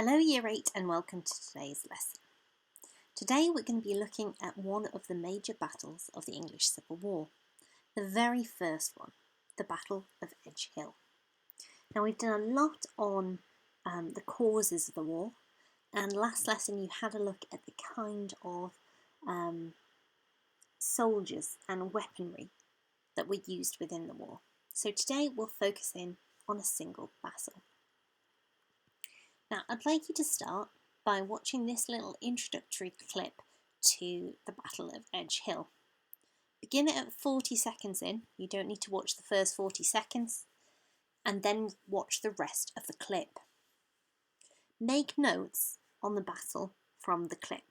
Hello Year 8 and welcome to today's lesson. Today we're going to be looking at one of the major battles of the English Civil War. The very first one, the Battle of Edgehill. Now we've done a lot on the causes of the war, and last lesson you had a look at the kind of soldiers and weaponry that were used within the war. So today we'll focus in on a single battle. Now, I'd like you to start by watching this little introductory clip to the Battle of Edgehill. Begin it at 40 seconds in. You don't need to watch the first 40 seconds, and then watch the rest of the clip. Make notes on the battle from the clip.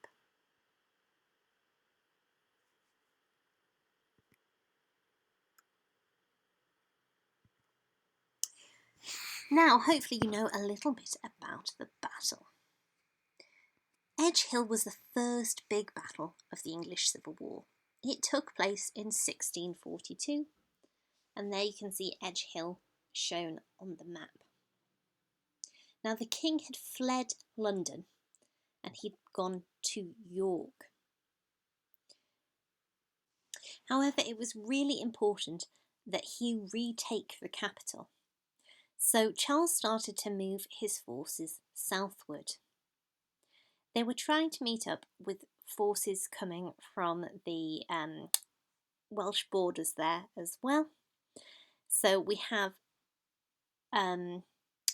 Now, hopefully you know a little bit about the battle. Edgehill was the first big battle of the English Civil War. It took place in 1642, and there you can see Edgehill shown on the map. Now, the king had fled London and he'd gone to York. However, it was really important that he retake the capital. So Charles started to move his forces southward. They were trying to meet up with forces coming from the Welsh borders there as well. So we have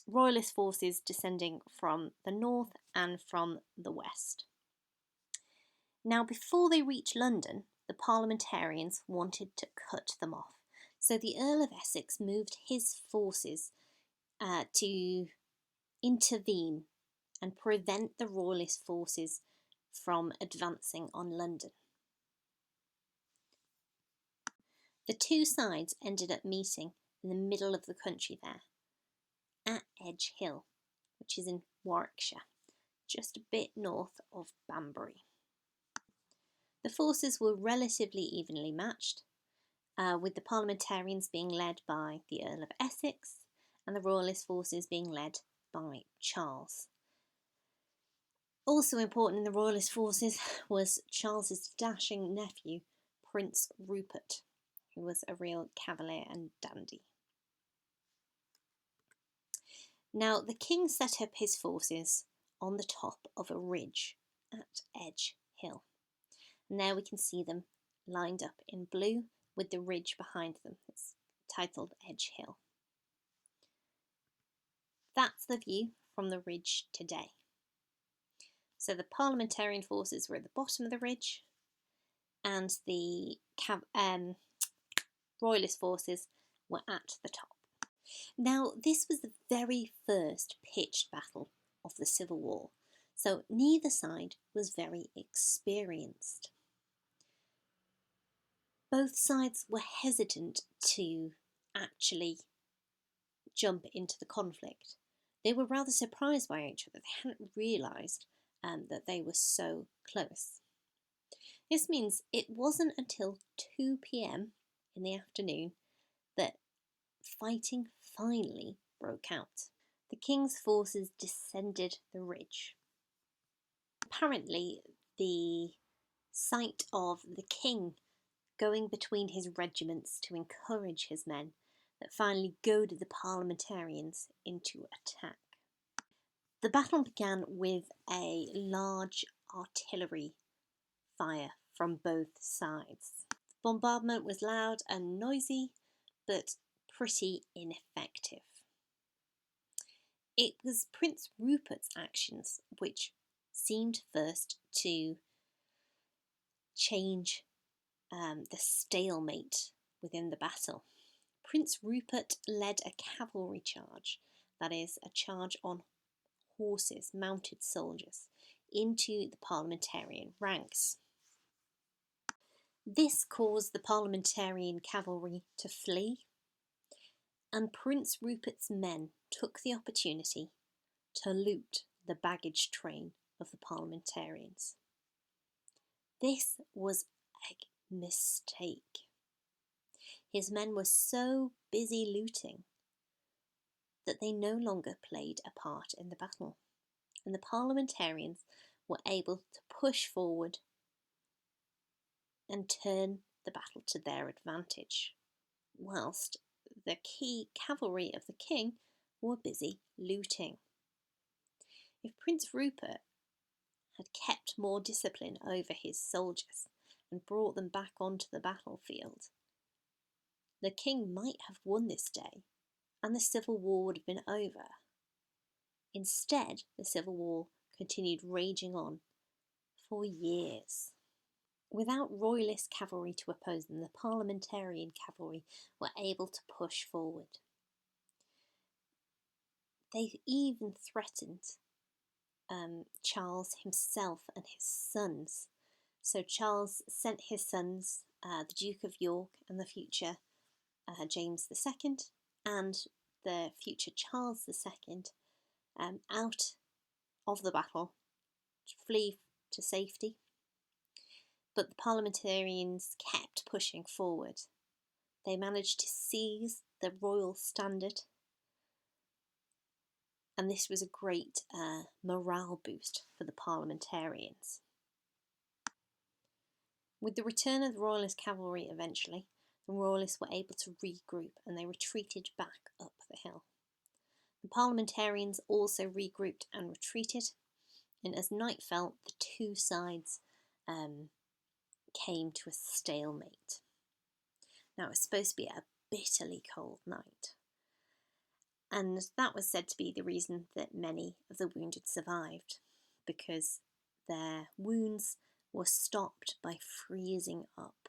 Royalist forces descending from the north and from the west. Now, before they reached London, the parliamentarians wanted to cut them off. So the Earl of Essex moved his forces to intervene and prevent the Royalist forces from advancing on London. The two sides ended up meeting in the middle of the country there, at Edgehill, which is in Warwickshire, just a bit north of Banbury. The forces were relatively evenly matched, with the parliamentarians being led by the Earl of Essex and the Royalist forces being led by Charles. Also important in the Royalist forces was Charles's dashing nephew, Prince Rupert, who was a real cavalier and dandy. Now, the king set up his forces on the top of a ridge at Edgehill. And there we can see them lined up in blue with the ridge behind them. It's titled Edgehill. That's the view from the ridge today. So the parliamentarian forces were at the bottom of the ridge, and the Royalist forces were at the top. Now, this was the very first pitched battle of the Civil War, so neither side was very experienced. Both sides were hesitant to actually jump into the conflict. They were rather surprised by each other. They hadn't realised that they were so close. This means it wasn't until 2 p.m. in the afternoon that fighting finally broke out. The king's forces descended the ridge. Apparently, the sight of the king going between his regiments to encourage his men that finally goaded the parliamentarians into attack. The battle began with a large artillery fire from both sides. The bombardment was loud and noisy, but pretty ineffective. It was Prince Rupert's actions which seemed first to change the stalemate within the battle. Prince Rupert led a cavalry charge, that is, a charge on horses, mounted soldiers, into the parliamentarian ranks. This caused the parliamentarian cavalry to flee, and Prince Rupert's men took the opportunity to loot the baggage train of the parliamentarians. This was a mistake. His men were so busy looting that they no longer played a part in the battle, and the parliamentarians were able to push forward and turn the battle to their advantage, whilst the key cavalry of the king were busy looting. If Prince Rupert had kept more discipline over his soldiers and brought them back onto the battlefield, the king might have won this day and the civil war would have been over. Instead, the civil war continued raging on for years. Without royalist cavalry to oppose them, the parliamentarian cavalry were able to push forward. They even threatened Charles himself and his sons. So Charles sent his sons, the Duke of York and the future James II and the future Charles II, out of the battle to flee to safety. But the parliamentarians kept pushing forward. They managed to seize the royal standard, and this was a great morale boost for the parliamentarians. With the return of the royalist cavalry eventually, the royalists were able to regroup and they retreated back up the hill. The parliamentarians also regrouped and retreated, and as night fell, the two sides came to a stalemate. Now, it was supposed to be a bitterly cold night, and that was said to be the reason that many of the wounded survived, because their wounds were stopped by freezing up.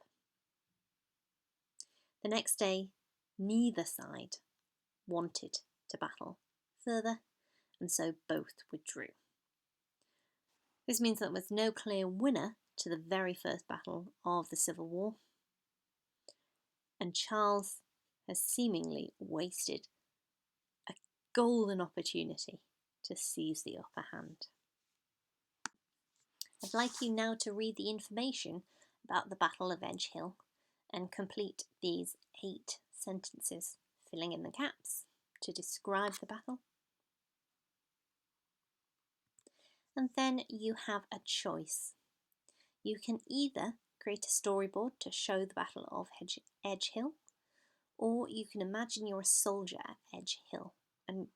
The next day, neither side wanted to battle further, and so both withdrew. This means that there was no clear winner to the very first battle of the Civil War, and Charles has seemingly wasted a golden opportunity to seize the upper hand. I'd like you now to read the information about the Battle of Edgehill and complete these 8 sentences, filling in the gaps to describe the battle. And then you have a choice. You can either create a storyboard to show the Battle of Edgehill, or you can imagine you're a soldier at Edgehill and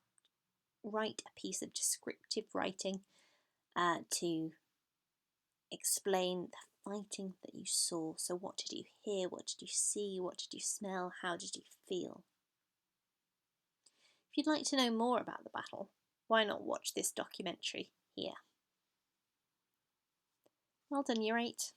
write a piece of descriptive writing to explain the fighting that you saw. So what did you hear? What did you see? What did you smell? How did you feel? If you'd like to know more about the battle, why not watch this documentary here? Well done, Year 8.